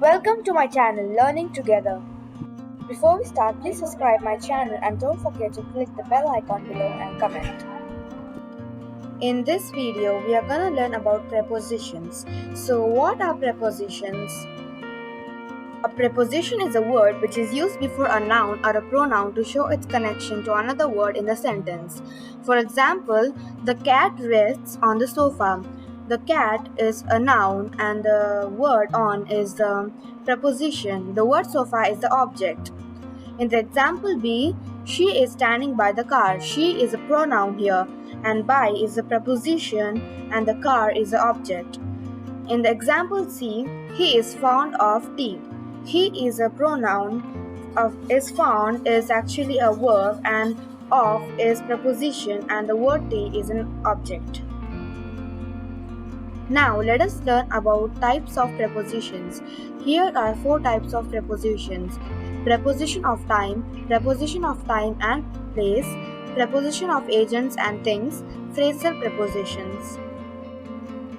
Welcome to my channel Learning Together. Before we start, please subscribe my channel and don't forget to click the bell icon below and comment. In this video, we are going to learn about prepositions. So what are prepositions? A preposition is a word which is used before a noun or a pronoun to show its connection to another word in the sentence. For example, the cat rests on the sofa. The cat is a noun and the word on is the preposition. The word sofa is the object. In the example B, she is standing by the car. She is a pronoun here and by is a preposition and the car is the object. In the example C, he is fond of tea. He is a pronoun, is found is actually a verb and of is preposition and the word tea is an object. Now let us learn about types of prepositions. Here are 4 types of prepositions. Preposition of time and place, preposition of agents and things, phrasal prepositions.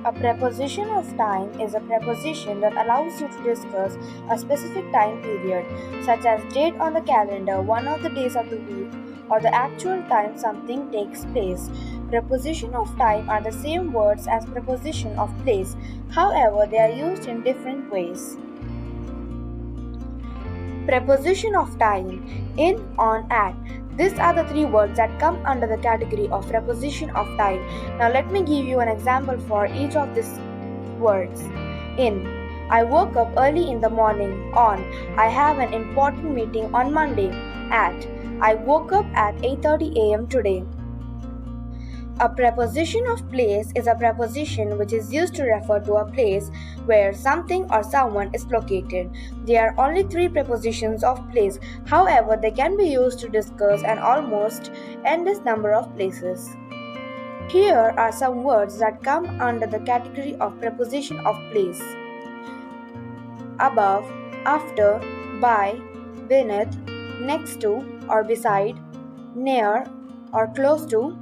A preposition of time is a preposition that allows you to discuss a specific time period, such as date on the calendar, one of the days of the week, or the actual time something takes place. Preposition of time are the same words as preposition of place, however, they are used in different ways. Preposition of time: in, on, at. These are the 3 words that come under the category of preposition of time. Now let me give you an example for each of these words. In, I woke up early in the morning. On, I have an important meeting on Monday. At, I woke up at 8:30 a.m. today. A preposition of place is a preposition which is used to refer to a place where something or someone is located. There are only 3 prepositions of place, however, they can be used to discuss an almost endless number of places. Here are some words that come under the category of preposition of place: above, after, by, beneath, next to or beside, near or close to,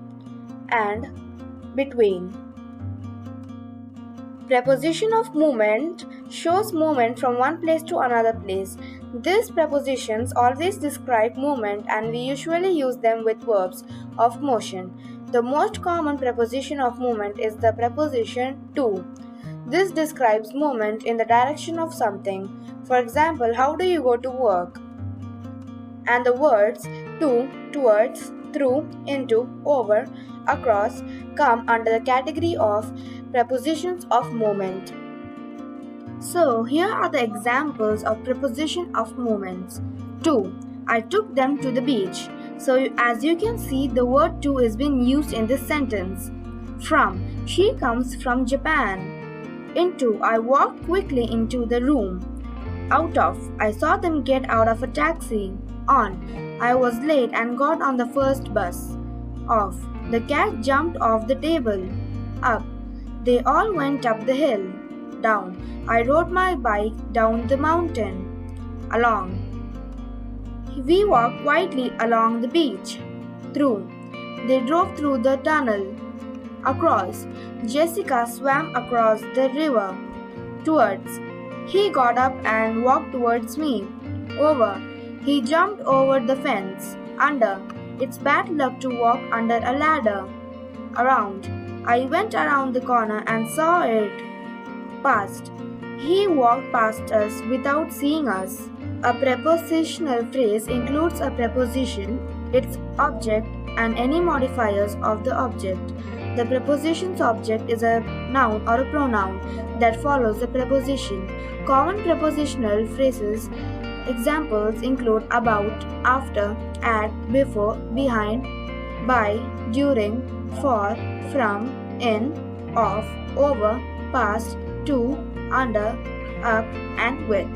and between. Preposition of movement shows movement from one place to another place. These prepositions always describe movement and we usually use them with verbs of motion. The most common preposition of movement is the preposition to. This describes movement in the direction of something. For example, how do you go to work? And the words to, towards, through, into, over, across come under the category of prepositions of movement. So here are the examples of preposition of movements. To, I took them to the beach. So as you can see, the word to is being used in this sentence. From, she comes from Japan. Into, I walked quickly into the room. Out of, I saw them get out of a taxi. On, I was late and got on the first bus. Off, the cat jumped off the table. Up, they all went up the hill. Down, I rode my bike down the mountain. Along, we walked quietly along the beach. Through, they drove through the tunnel. Across, Jessica swam across the river. Towards, he got up and walked towards me. Over, he jumped over the fence. Under, it's bad luck to walk under a ladder. Around, I went around the corner and saw it. Past, he walked past us without seeing us. A prepositional phrase includes a preposition, its object, and any modifiers of the object. The preposition's object is a noun or a pronoun that follows the preposition. Common prepositional phrases examples include about, after, at, before, behind, by, during, for, from, in, of, over, past, to, under, up, and with.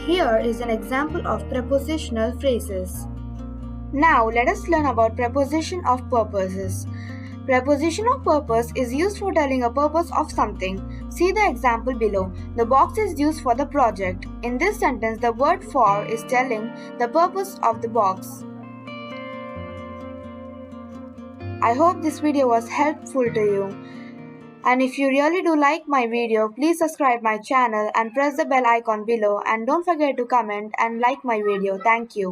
Here is an example of prepositional phrases. Now let us learn about preposition of purposes. Preposition of purpose is used for telling a purpose of something. See the example below. The box is used for the project. In this sentence, the word for is telling the purpose of the box. I hope this video was helpful to you. And if you really do like my video, please subscribe my channel and press the bell icon below, and don't forget to comment and like my video. Thank you.